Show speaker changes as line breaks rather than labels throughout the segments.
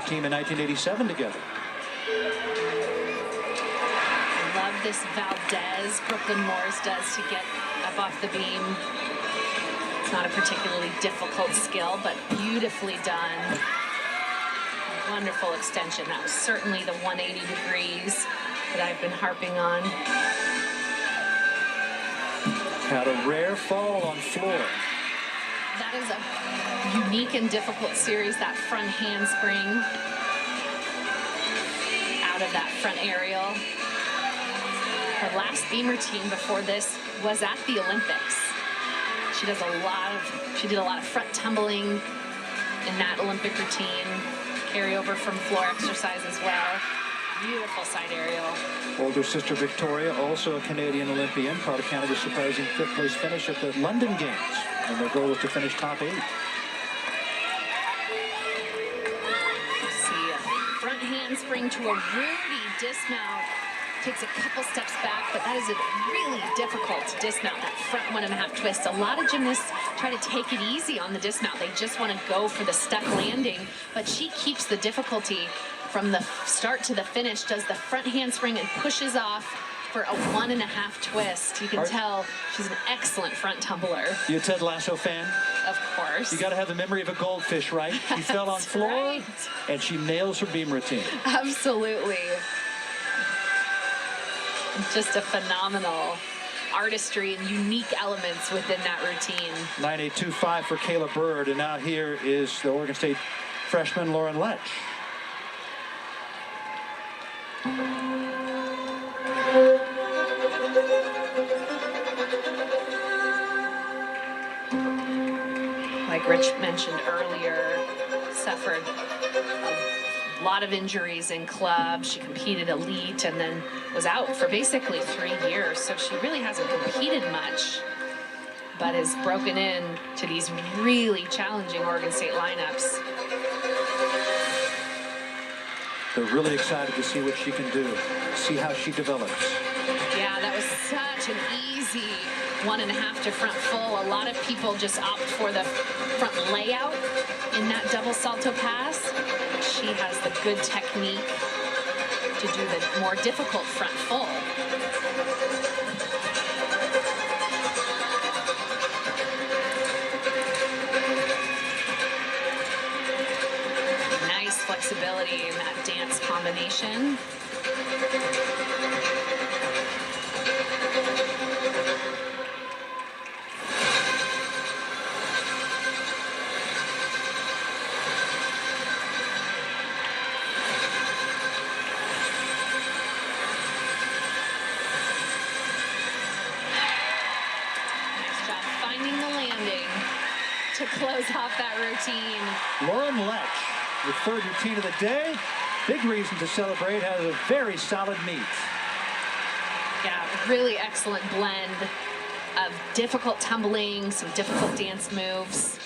team in 1987 together.
I love this Valdez Brooklyn Moores does to get up off the beam. It's not a particularly difficult skill, but beautifully done. Wonderful extension. That was certainly the 180 degrees that I've been harping on.
Had a rare fall on floor.
That is a unique and difficult series, that front handspring out of that front aerial. Her last beam routine before this was at the Olympics. She did a lot of front tumbling in that Olympic routine, carryover from floor exercise as well. Beautiful side aerial.
Older sister Victoria, also a Canadian Olympian, part of Canada's surprising fifth-place finish at the London Games, and their goal was to finish top 8.
See a front handspring to a Rudy dismount. Takes a couple steps back, but that is a really difficult dismount, that front 1.5 twist. A lot of gymnasts try to take it easy on the dismount. They just want to go for the stuck landing, but she keeps the difficulty from the start to the finish, does the front handspring and pushes off for a 1.5 twist. You can tell she's an excellent front tumbler.
You a Ted Lasso fan?
Of course.
You got to have the memory of a goldfish, right? She fell on floor,
right.
And she nails her beam routine.
Absolutely. Just a phenomenal artistry and unique elements within that routine.
9.825 for Kayla Bird, and now here is the Oregon State freshman Lauren Letch.
Like Rich mentioned earlier, suffered a lot of injuries in club. She competed elite and then was out for basically 3 years. So she really hasn't competed much, but has broken in to these really challenging Oregon State lineups.
They're really excited to see what she can do, see how she develops.
Yeah, that was such an easy 1.5 to front full. A lot of people just opt for the front layout in that double salto pass. She has the good technique to do the more difficult front full. Nice flexibility in that dance combination. To close off that routine.
Lauren Letch, the third routine of the day. Big reason to celebrate, has a very solid meet.
Yeah, really excellent blend of difficult tumbling, some difficult dance moves.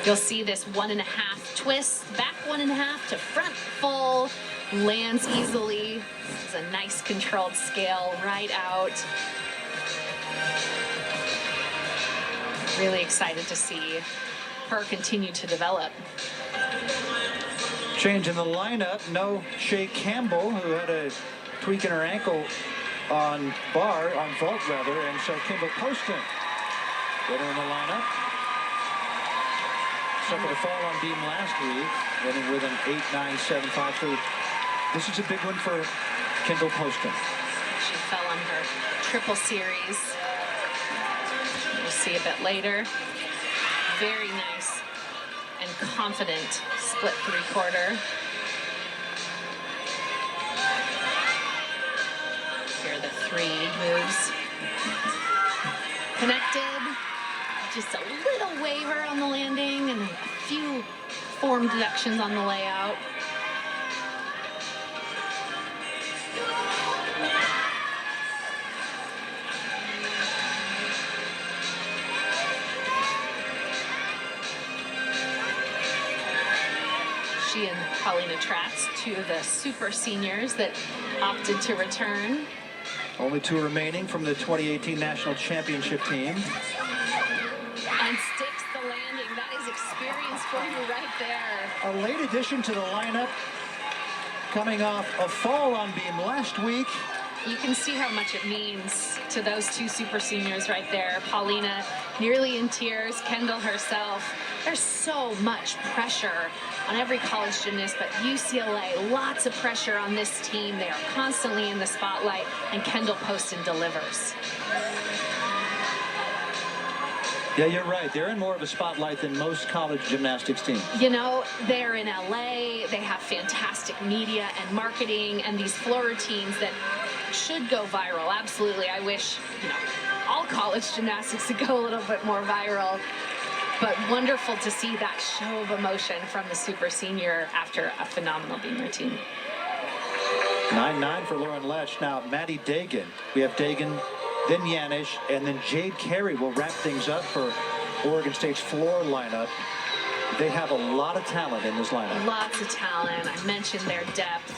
You'll see this 1.5 twist, back 1.5 to front full, lands easily. This is a nice controlled scale right out. Really excited to see her continue to develop.
Change in the lineup. No Shea Campbell, who had a tweak in her ankle on vault rather, and so Kimball Poston get her in the lineup. Suffered a fall on beam last week, running with an 8.975. So this is a big one for Kendall Poston.
She fell on her triple series. We'll see a bit later. Very nice and confident split 3/4. Here are the 3 moves. Connected. Just a little waver on the landing and a few form deductions on the layout. She and Paulina Tratz, 2 of the super seniors that opted to return.
Only 2 remaining from the 2018 National Championship team.
And sticks the landing. That is experience for for you right there.
A late addition to the lineup, coming off a fall on beam last week.
You can see how much it means to those two super seniors right there. Paulina nearly in tears, Kendall herself. There's so much pressure on every college gymnast, but UCLA, lots of pressure on this team. They are constantly in the spotlight, and Kendall Poston delivers.
Yeah, you're right. They're in more of a spotlight than most college gymnastics teams.
You know, they're in LA. They have fantastic media and marketing and these floor routines that should go viral. Absolutely. I wish, you know, all college gymnastics would go a little bit more viral. But wonderful to see that show of emotion from the super senior after a phenomenal beam routine.
9-9 for Lauren Lech. Now, Maddie Dagan. We have Dagan, then Yanish, and then Jade Carey will wrap things up for Oregon State's floor lineup. They have a lot of talent in this lineup.
Lots of talent. I mentioned their depth,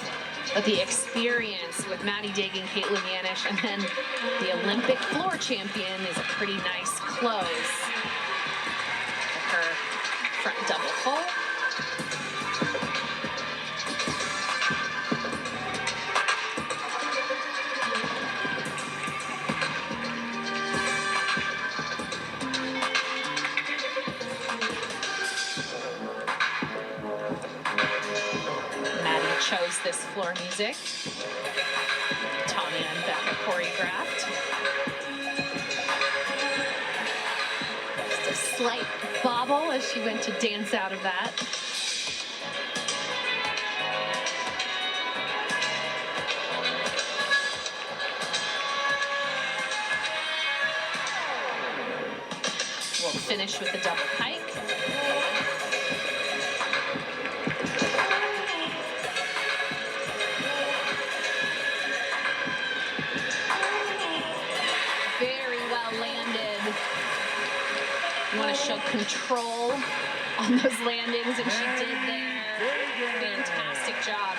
but the experience with Maddie Dagan, Caitlin Yanish, and then the Olympic floor champion is a pretty nice close to her front double full. Chose this floor music. Tanya and Becca choreographed. Just a slight bobble as she went to dance out of that. We'll finish with the double pike. You want to show control on those landings, and she did there. Fantastic job.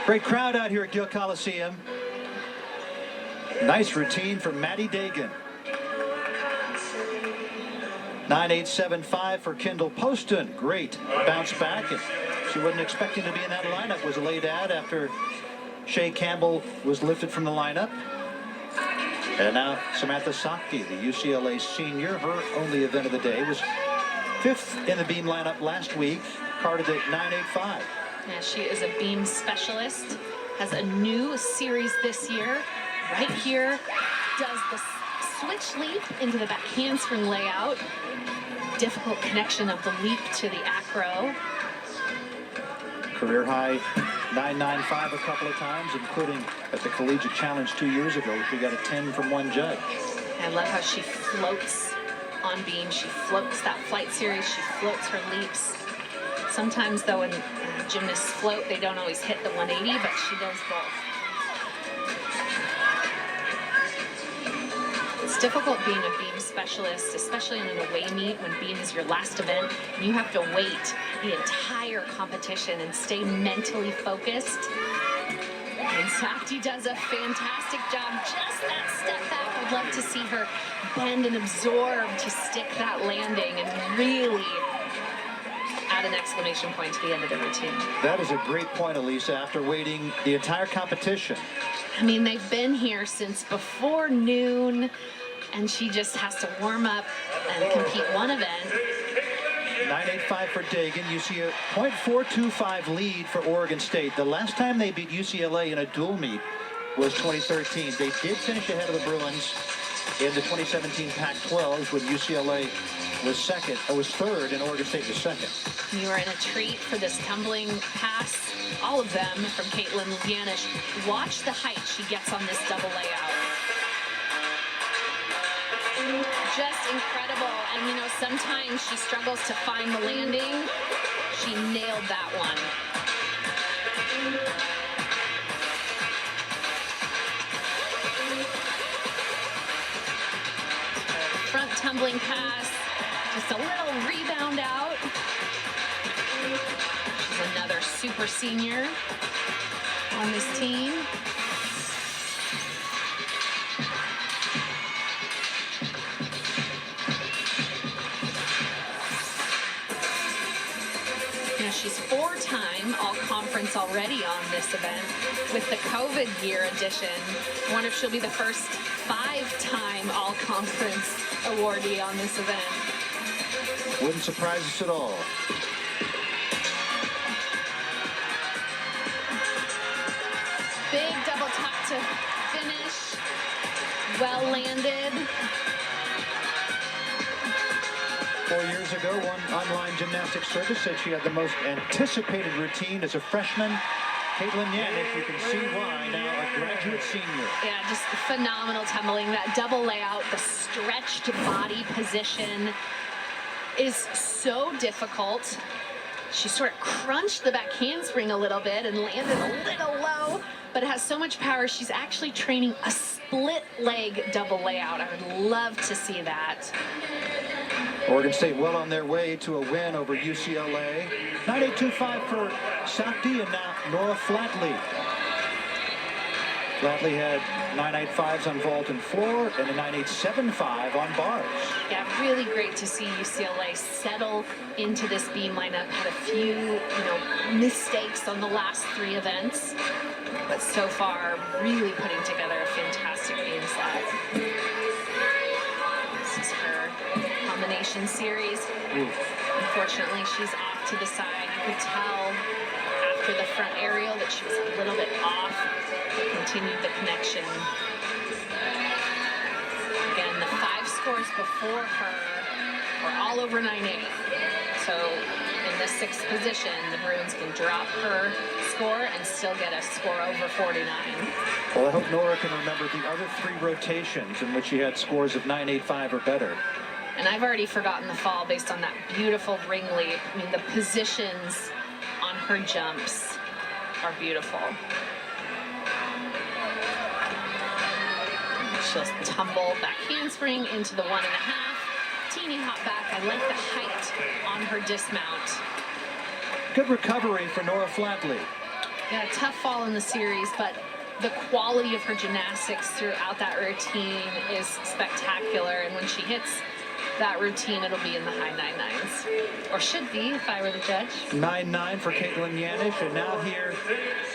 Great crowd out here at Gill Coliseum. Nice routine from Maddie Dagan. 9.875 for Kendall Poston. Great bounce back. And she wasn't expecting to be in that lineup. Was a late ad after Shea Campbell was lifted from the lineup. And now Samantha Sakti, the UCLA senior, her only event of the day, was 5th in the beam lineup last week, carded at 9.85.
Yeah, she is a beam specialist, has a new series this year. Right here, does the switch leap into the back handspring layout. Difficult connection of the leap to the acro.
Career high 9.95 a couple of times, including at the Collegiate Challenge 2 years ago. She got a 10 from one judge.
I love how she floats on beam. She floats that flight series. She floats her leaps. Sometimes, though, when gymnasts float, they don't always hit the 180, but she does both. It's difficult being a beam specialist, especially in an away meet when beam is your last event. And you have to wait the entire competition and stay mentally focused. And Sakti does a fantastic job. Just that step back. I'd love to see her bend and absorb to stick that landing and really add an exclamation point to the end of the routine.
That is a great point, Elisa, after waiting the entire competition.
I mean, they've been here since before noon, and she just has to warm up and compete one event.
9.85 for Dagan. You see a .425 lead for Oregon State. The last time they beat UCLA in a dual meet was 2013. They did finish ahead of the Bruins in the 2017 Pac-12 when UCLA was third and Oregon State was second.
You are in a treat for this tumbling pass. All of them from Caitlin Yanish. Watch the height she gets on this double layout. Just incredible. And you know, sometimes she struggles to find the landing. She nailed that one. Front tumbling pass. Just a little rebound out. She's another super senior on this team. She's 4-time all-conference already on this event. With the COVID year edition, I wonder if she'll be the first 5-time all-conference awardee on this event.
Wouldn't surprise us at all.
Big double tuck to finish. Well landed.
4 years ago, one online gymnastics service said she had the most anticipated routine as a freshman. Caitlin Yannick, you can see why now, a graduate senior.
Yeah, just phenomenal tumbling. That double layout, the stretched body position is so difficult. She sort of crunched the back handspring a little bit and landed a little low, but it has so much power. She's actually training a split leg double layout. I would love to see that.
Oregon State well on their way to a win over UCLA. 9.825 for Sakti, and now Nora Flatley. Flatley had 9.85s on vault and floor and a 9.875 on bars.
Yeah, really great to see UCLA settle into this beam lineup. Had a few, mistakes on the last 3 events, but so far really putting together a fantastic beam slide. This is her combination series. Unfortunately, she's off to the side. You could tell after the front aerial that she was a little bit off, but continued the connection. Again, the 5 scores before her were all over 9.8. So in the 6th position, the Bruins can drop her score and still get a score over 49.
Well, I hope Nora can remember the other 3 rotations in which she had scores of 9.85 or better.
And I've already forgotten the fall based on that beautiful ring leap. I mean, the positions on her jumps are beautiful. She'll tumble back handspring into the 1.5. Teeny hop back. I like the height on her dismount.
Good recovery for Nora Flatley.
Yeah, tough fall in the series, but the quality of her gymnastics throughout that routine is spectacular. And when she hits that routine, it'll be in the high 9.9s, or should be if I were the judge.
9.9 for Caitlin Yannick, and now here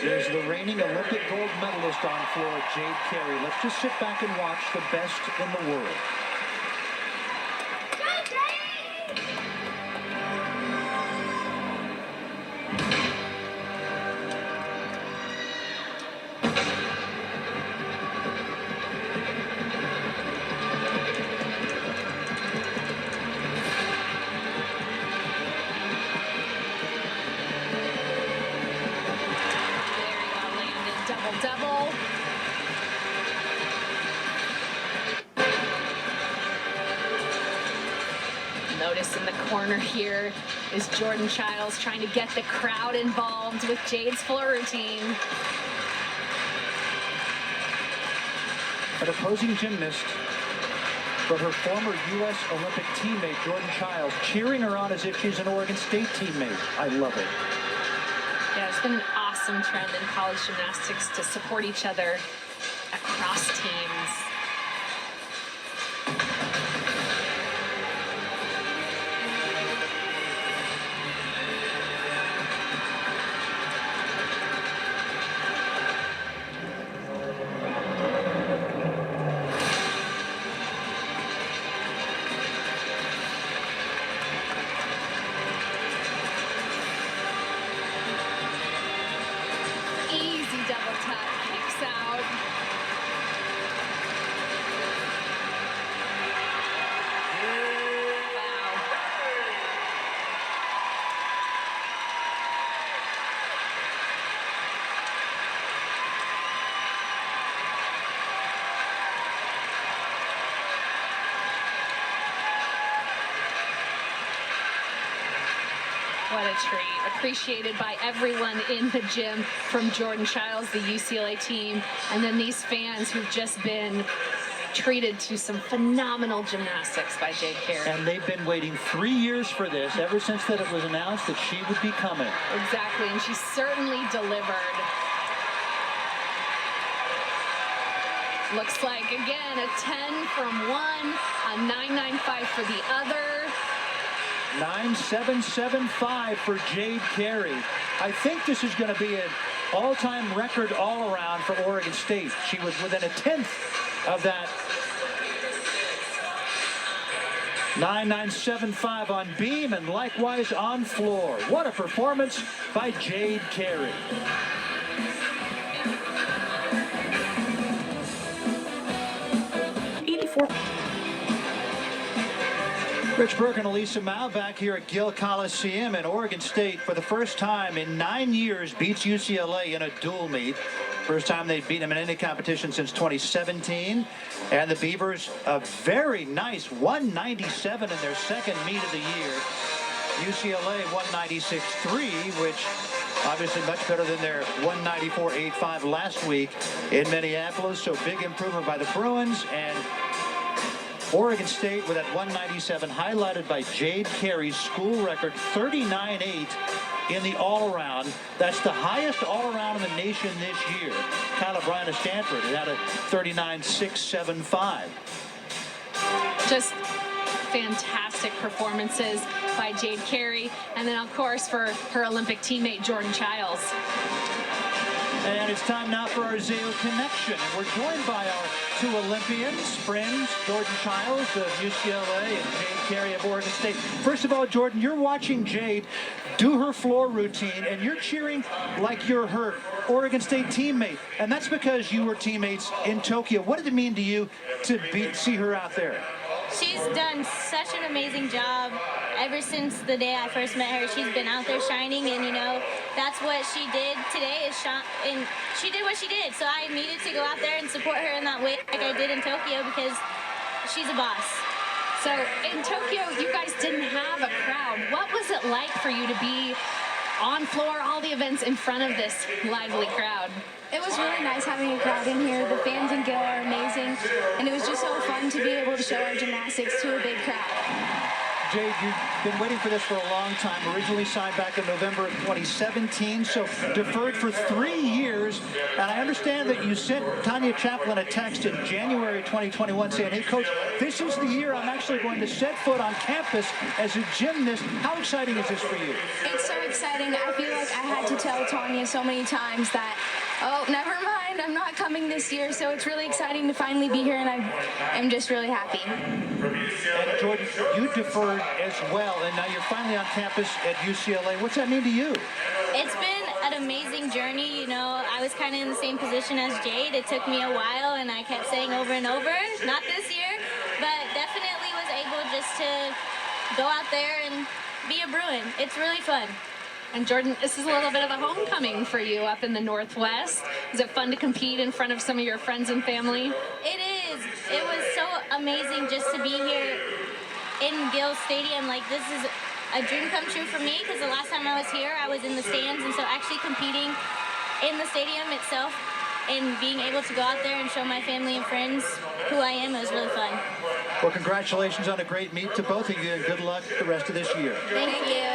is the reigning Olympic gold medalist on floor, Jade Carey. Let's just sit back and watch the best in the world.
Double. Notice in the corner here is Jordan Childs trying to get the crowd involved with Jade's floor routine.
An opposing gymnast, but her former U.S. Olympic teammate, Jordan Childs, cheering her on as if she's an Oregon State teammate. I love it.
Yeah, it's been an awesome trend in college gymnastics to support each other across teams. What a treat. Appreciated by everyone in the gym, from Jordan Childs, the UCLA team, and then these fans who've just been treated to some phenomenal gymnastics by Jade Carey.
And they've been waiting 3 years for this, ever since that it was announced that she would be coming.
Exactly, and she certainly delivered. Looks like, again, a 10 from one, a 9.95 for the other.
9.775 for Jade Carey. I think this is going to be an all-time record all-around for Oregon State. She was within a tenth of that. 9.975 on beam and likewise on floor. What a performance by Jade Carey. Rich Burke and Elisa Mao back here at Gill Coliseum, and Oregon State for the first time in 9 years beats UCLA in a dual meet. First time they've beaten them in any competition since 2017. And the Beavers, a very nice 197 in their second meet of the year. UCLA 196.3, which obviously much better than their 194.85 last week in Minneapolis. So big improvement by the Bruins, and Oregon State with that 197 highlighted by Jade Carey's school record 39.8 in the all-around. That's the highest all-around in the nation this year. Kyle O'Brien of Stanford had a 39.675.
Just fantastic performances by Jade Carey, and then of course for her Olympic teammate Jordan Childs.
And it's time now for our Zayo Connection. We're joined by our two Olympians, friends, Jordan Childs of UCLA and Jade Carey of Oregon State. First of all, Jordan, you're watching Jade do her floor routine, and you're cheering like you're her Oregon State teammate. And that's because you were teammates in Tokyo. What did it mean to you to see her out there?
She's done such an amazing job. Ever since the day I first met her, she's been out there shining, and you know, that's what she did today is and she did what she did. So I needed to go out there and support her in that way like I did in Tokyo, because she's a boss.
So in Tokyo, you guys didn't have a crowd. What was it like for you to be on floor, all the events in front of this lively crowd?
It was really nice having a crowd in here. The fans in Gill are amazing, and it was just so fun to be able to show our gymnastics to a big crowd.
Jade, you've been waiting for this for a long time. Originally signed back in November of 2017, so deferred for 3 years. And I understand that you sent Tanya Chaplin a text in January 2021 saying, hey, Coach, this is the year I'm actually going to set foot on campus as a gymnast. How exciting is this for you?
It's so exciting. I feel like I had to tell Tanya so many times that, oh, never mind, I'm not coming this year. So it's really exciting to finally be here, and I'm just really happy.
And Jordan, you deferred as well, and now you're finally on campus at UCLA. What's that mean to you?
It's been an amazing journey. You know, I was kind of in the same position as Jade. It took me a while, and I kept saying over and over, not this year, but definitely was able just to go out there and be a Bruin. It's really fun.
And Jordan, this is a little bit of a homecoming for you up in the Northwest. Is it fun to compete in front of some of your friends and family?
It is. It was so amazing just to be here in Gill Stadium. Like, this is a dream come true for me, because the last time I was here, I was in the stands, and so actually competing in the stadium itself and being able to go out there and show my family and friends who I am, it was really fun.
Well, congratulations on a great meet to both of you, and good luck the rest of this year.
Thank you.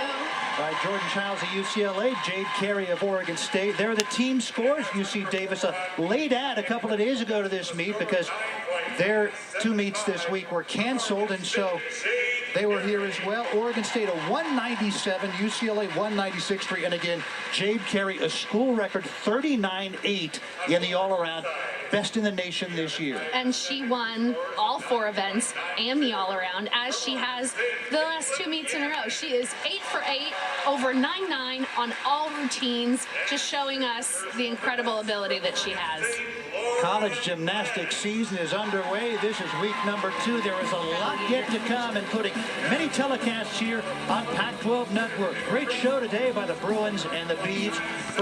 All right, Jordan Childs of UCLA, Jade Carey of Oregon State. There are the team scores. UC Davis, a late ad a couple of days ago to this meet because their two meets this week were canceled, and so they were here as well. Oregon State a 197, UCLA 196.3, and again, Jade Carey, a school record 39.8 in the all-around. Best in the nation this year.
And she won all 4 events and the all-around, as she has the last 2 meets in a row. She is 8 for 8, over 9.9 on all routines, just showing us the incredible ability that she has.
College gymnastics season is underway. This is week number 2. There is a lot yet to come, including many telecasts here on Pac-12 Network. Great show today by the Bruins and the Beavs. For